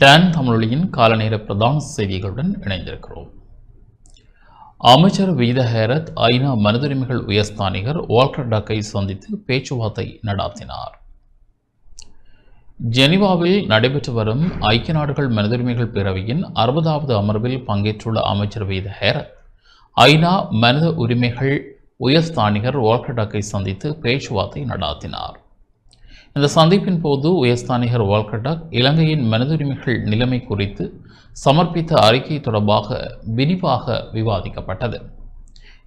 Don தமிழொலியின் காலநேர பிரதான செய்திகளுடன் இணைந்திருக்கிறோம். அமைச்சர் விஜித ஹேரத் ஐநா மனிதுரிமைகள் உயர்ஸ்தானிகர் வால்கர் டக்கை சந்தித்து பேச்சுவார்த்தை நடாத்தினார். ஜெனீவாவில் நடைபெற்று வரும் ஐக்கிய நாடுகள் மனிதுரிமைகள் பேரவையின் 60வது அமர்வில் பங்கேற்றுள்ள அமைச்சர் விஜித ஹேரத் ஐநா மனித உரிமைகள் உயர்ஸ்தானிகர் வால்கர் டக்கை சந்தித்து பேச்சுவார்த்தை நடாத்தினார். இந்த சந்திப்பின் போது உயர்ஸ்தானிகர் வால்கர் டக் இலங்கையின் மனிதுரிமைகள் நிலைமை குறித்து சமர்ப்பித்த அறிக்கை தொடர்பாக விரிவாக விவாதிக்கப்பட்டது.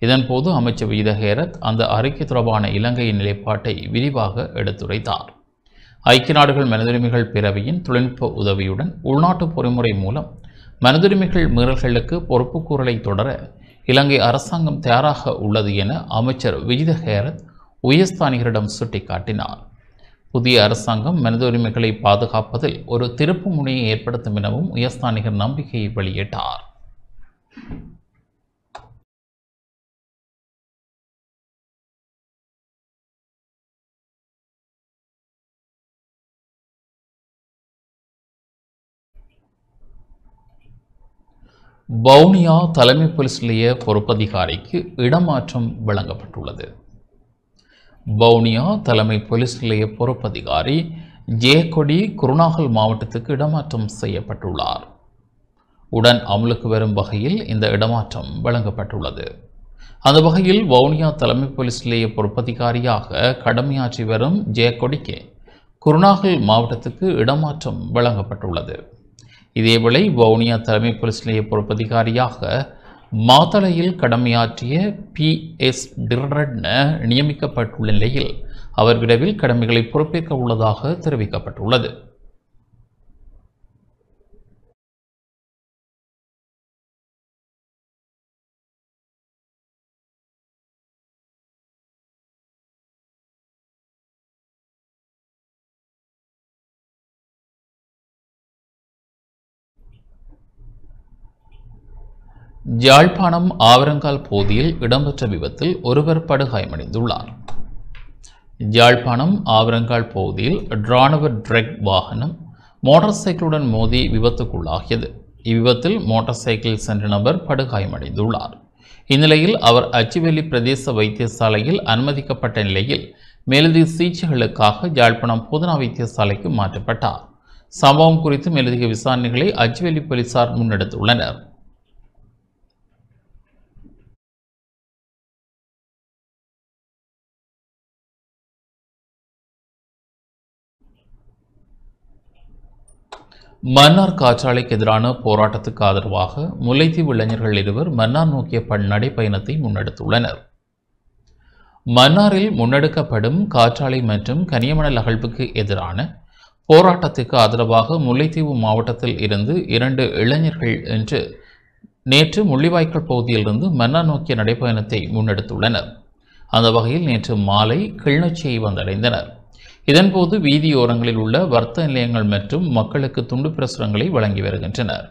இதன்போது அமைச்சர் விஜித ஹேரத் அந்த அறிக்கை தொடர்பான இலங்கையின் நிலைப்பாட்டை விரிவாக எடுத்துரைத்தார். ஐக்கிய நாடுகள் மனிதுரிமைகள் பேரவையின் தொழில்நுட்ப உதவியுடன் உள்நாட்டு பொறிமுறை மூலம் மனிதுரிமைகள் மீறல்களுக்கு பொறுப்புக்கூறலை தொடர இலங்கை அரசாங்கம் தயாராக உள்ளது என அமைச்சர் விஜித ஹேரத் உயர்ஸ்தானிகரிடம் சுட்டிக்காட்டினார். புதிய அரசாங்கம் மனித உரிமைகளை பாதுகாப்பதில் ஒரு திருப்பு முனையை ஏற்படுத்தும் எனவும் உயர்ஸ்தானிகர் நம்பிக்கையை வெளியிட்டார். வவுனியா தலைமை போலீஸ் நிலைய பொறுப்பதிகாரிக்கு இடமாற்றம் வழங்கப்பட்டுள்ளது. வவுனியா தலைமை போலீஸ் நிலைய பொறுப்பதிகாரி ஜெயக்கொடி குருநாகல் மாவட்டத்துக்கு இடமாற்றம் செய்யப்பட்டுள்ளார். உடன் அமலுக்கு வரும் வகையில் இந்த இடமாற்றம் வழங்கப்பட்டுள்ளது. அந்த வகையில் வவுனியா தலைமை போலீஸ் நிலைய பொறுப்பதிகாரியாக கடமையாற்றி வரும் ஜெயக்கொடிக்கு குருநாகல் மாவட்டத்துக்கு இடமாற்றம் வழங்கப்பட்டுள்ளது. இதேவேளை வவுனியா தலைமை போலீஸ் நிலைய பொறுப்பதிகாரியாக மாத்தளையில் கடமையாற்றிய PS டிரட்ன நியமிக்கப்பட்டுள்ள நிலையில் அவர் விரைவில் கடமைகளை பொறுப்பேற்க உள்ளதாக தெரிவிக்கப்பட்டுள்ளது. யாழ்ப்பாணம் ஆவரங்கால் பகுதியில் இடம்பெற்ற விபத்தில் ஒருவர் படுகாயமடைந்துள்ளார். யாழ்ப்பாணம் ஆவரங்கால் பகுதியில் இராணுவ ட்ரக் வாகனம் மோட்டார் சைக்கிளுடன் மோதி விபத்துக்குள்ளாகியது. இவ்விபத்தில் மோட்டார் சைக்கிள் சென்ற நபர் படுகாயமடைந்துள்ளார். இந்நிலையில் அவர் அச்சுவேலி பிரதேச வைத்தியசாலையில் அனுமதிக்கப்பட்ட நிலையில் மேலதிக சிகிச்சைகளுக்காக யாழ்ப்பாணம் போதனா வைத்தியசாலைக்கு மாற்றப்பட்டார். சம்பவம் குறித்து மேலதிக விசாரணைகளை அச்சுவேலி போலீசார் முன்னெடுத்துள்ளனர். மன்னார் காற்றாலைக்கு எதிரான போராட்டத்துக்கு ஆதரவாக முல்லைத்தீவு இளைஞர்கள் இருவர் மன்னார் நோக்கிய நடைப்பயணத்தை முன்னெடுத்துள்ளனர். மன்னாரில் முன்னெடுக்கப்படும் காற்றாலை மற்றும் கனியமணல் அகழ்வுக்கு எதிரான போராட்டத்துக்கு ஆதரவாக முல்லைத்தீவு மாவட்டத்தில் இருந்து 2 இளைஞர்கள் நேற்று முள்ளிவாய்க்கால் பகுதியிலிருந்து மன்னார் நோக்கிய நடைப்பயணத்தை முன்னெடுத்துள்ளனர். அந்த வகையில் நேற்று மாலை கிளிநொச்சியை வந்தடைந்தனர். இதன்போது வீதியோரங்களில் உள்ள வர்த்தக நிலையங்கள் மற்றும் மக்களுக்கு துண்டு பிரசுரங்களை வழங்கி வருகின்றனர்.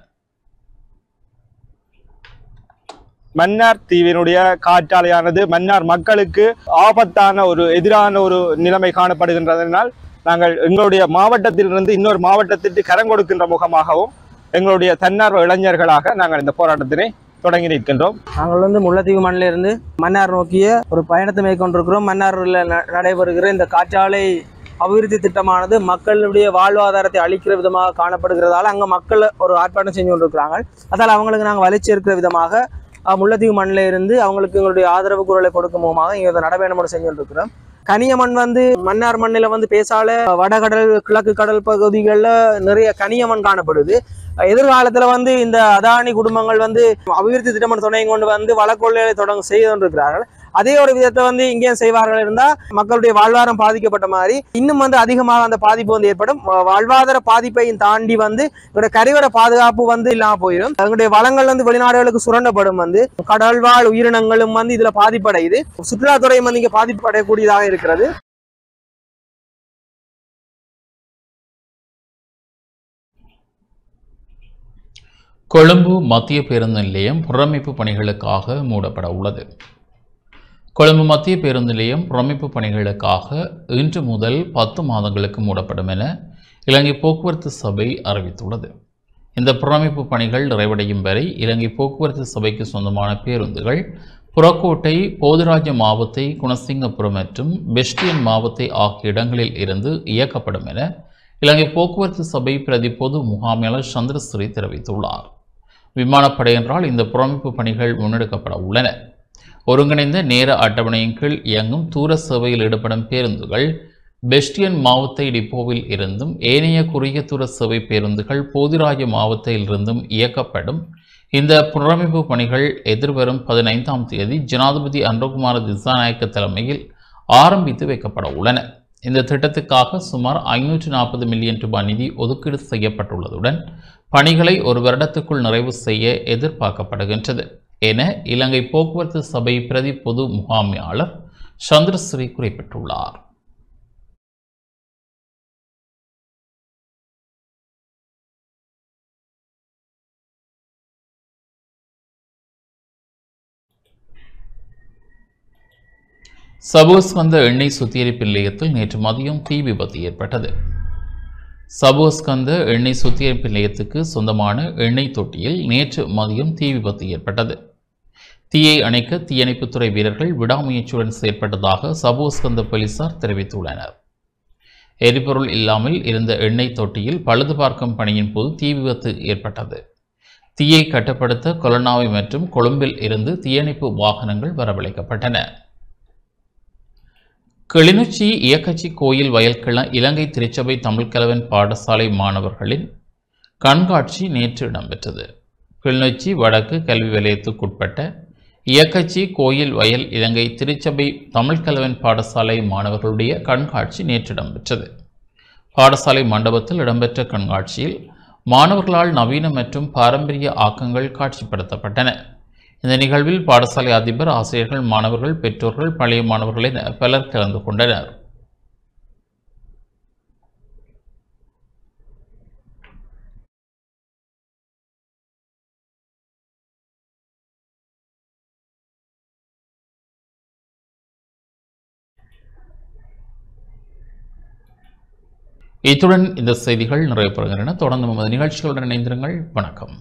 மன்னார் தீவினுடைய காற்றாலையானது மன்னார் மக்களுக்கு ஆபத்தான எதிரான ஒரு நிலைமை காணப்படுகின்றதனால் நாங்கள் எங்களுடைய மாவட்டத்திலிருந்து இன்னொரு மாவட்டத்திற்கு கரம் கொடுக்கின்ற முகமாகவும் எங்களுடைய தன்னார்வ இளைஞர்களாக நாங்கள் இந்த போராட்டத்தினை தொடங்கி நிற்கின்றோம். நாங்கள் முல்லைத்தீவு மண்ணிலிருந்து மன்னார் நோக்கிய ஒரு பயணத்தை மேற்கொண்டிருக்கிறோம். மன்னாரில் நடைபெறுகிற இந்த காற்றாலை அபிவிருத்தி திட்டமானது மக்களுடைய வாழ்வாதாரத்தை அளிக்கிற விதமாக காணப்படுகிறதால அங்கே மக்கள் ஒரு ஆர்ப்பாட்டம் செஞ்சு கொண்டிருக்கிறாங்க. அதால் அவங்களுக்கு நாங்கள் வலிச்சு இருக்கிற விதமாக முல்லைத்தீவு மண்ணில் இருந்து அவங்களுக்கு எங்களுடைய ஆதரவு குரலை கொடுக்கும் முகமாக இங்கே நடைபயணம் செஞ்சு கொண்டிருக்கிறோம். கனியமண் மன்னார் மண்ணில் பேசால வடகடல் கிழக்கு கடல் பகுதிகளில் நிறைய கனியமண் காணப்படுது. எதிர்காலத்தில் இந்த அதானி குடும்பங்கள் அபிவிருத்தி திட்டம் துணை கொண்டு வளக்கொள்ளையை செய்து கொண்டிருக்கிறார்கள். அதே ஒரு விதத்தை இங்கேயும் செய்வார்கள் இருந்தால் மக்களுடைய வாழ்வாதாரம் பாதிக்கப்பட்ட மாதிரி இன்னும் அதிகமாக அந்த பாதிப்பு ஏற்படும். வாழ்வாதார பாதிப்பையும் தாண்டி இவருடைய கரையோர பாதுகாப்பு இல்லாமல் போயிடும். எங்களுடைய வளங்கள் வெளிநாடுகளுக்கு சுரண்டப்படும். கடல்வாழ் உயிரினங்களும் இதுல பாதிப்படையுது. சுற்றுலாத்துறையும் இங்கே பாதிப்படையக்கூடியதாக இருக்கிறது. கொழும்பு மத்திய பேருந்து நிலையம் புனரமைப்பு பணிகளுக்காக மூடப்பட உள்ளது. கொழும்பு மத்திய பேருந்து நிலையம் புனரமைப்பு பணிகளுக்காக இன்று முதல் 10 மாதங்களுக்கு மூடப்படும் என இலங்கை போக்குவரத்து சபை அறிவித்துள்ளது. இந்த புனரமைப்பு பணிகள் நிறைவடையும் வரை இலங்கை போக்குவரத்து சபைக்கு சொந்தமான பேருந்துகள் புறக்கோட்டை, போதுராஜ மாவத்தை, குணசிங்கபுரம் மற்றும் பெஸ்டியன் மாவத்தை ஆகிய இடங்களில் இருந்து இயக்கப்படும் என இலங்கை போக்குவரத்து சபை பிரதி பொது முகாமையாளர் சந்திரஸ்ரீ தெரிவித்துள்ளார். விமானப்படையினரால் இந்த புனரமைப்பு பணிகள் முன்னெடுக்கப்பட உள்ளன. ஒருங்கிணைந்த நேர அட்டவணையின் கீழ் இயங்கும் தூர சேவையில் ஈடுபடும் பேருந்துகள் பெஸ்டியன் மாவத்தை டிப்போவில் இருந்தும் ஏனைய குறுகிய தூர சேவை பேருந்துகள் போதிராஜ மாவட்டத்தில் இருந்தும் இயக்கப்படும். இந்த புனரமைப்பு பணிகள் எதிர்வரும் 15ஆம் தேதி ஜனாதிபதி அனுரகுமார திசாநாயக்க தலைமையில் ஆரம்பித்து வைக்கப்பட உள்ளன. இந்த திட்டத்துக்காக சுமார் 540 மில்லியன் ரூபாய் நிதி ஒதுக்கீடு செய்யப்பட்டுள்ளதுடன் பணிகளை ஒரு வருடத்துக்குள் நிறைவு செய்ய எதிர்பார்க்கப்படுகின்றது என இலங்கை போக்குவரத்து சபை பிரதி பொது முகாமையாளர் சந்திரஸ்ரீ குறிப்பிட்டுள்ளார். சபோஸ்கந்த எண்ணெய் சுத்திகரிப்பு நிலையத்தில் நேற்று மதியம் தீ விபத்து ஏற்பட்டது. சபோஸ்கந்த எண்ணெய் சுத்திகரிப்பு நிலையத்துக்கு சொந்தமான எண்ணெய் தொட்டியில் நேற்று மதியம் தீ விபத்து ஏற்பட்டது. தீயை அணைக்க தீயணைப்புத்துறை வீரர்கள் விடாமுயற்சியுடன் செயற்பட்டதாக சபோஸ்கந்த போலீசார் தெரிவித்துள்ளனர். எரிபொருள் இல்லாமல் இருந்த எண்ணெய் தொட்டியில் பழுது பார்க்கும் பணியின் போது தீ விபத்து ஏற்பட்டது. தீயை கட்டுப்படுத்த கொலனாவை மற்றும் கொழும்பில் இருந்து தீயணைப்பு வாகனங்கள் வரவழைக்கப்பட்டன. கிளிநொச்சி இயக்கச்சி கோயில் வயல்கிழ இலங்கை திருச்சபை தமிழ்கலவன் பாடசாலை மாணவர்களின் கண்காட்சி நேற்று இடம்பெற்றது. கிளிநொச்சி வடக்கு கல்வி வலயத்துக்குட்பட்ட இயக்கச்சி கோயில் வயல் இலங்கை திருச்சபை தமிழ்கலவன் பாடசாலை மாணவர்களுடைய கண்காட்சி நேற்று இடம்பெற்றது. பாடசாலை மண்டபத்தில் இடம்பெற்ற கண்காட்சியில் மாணவர்களால் நவீன மற்றும் பாரம்பரிய ஆக்கங்கள் காட்சிப்படுத்தப்பட்டன. இந்த நிகழ்வில் பாடசாலை அதிபர், ஆசிரியர்கள், மாணவர்கள், பெற்றோர்கள், பழைய மாணவர்கள் என பலர் கலந்து கொண்டனர். இத்துடன் இந்த செய்திகள் நிறைவு பெறுகின்றன. தொடர்ந்து நமது நிகழ்ச்சிகளுடன் இணைந்திருங்கள். வணக்கம்.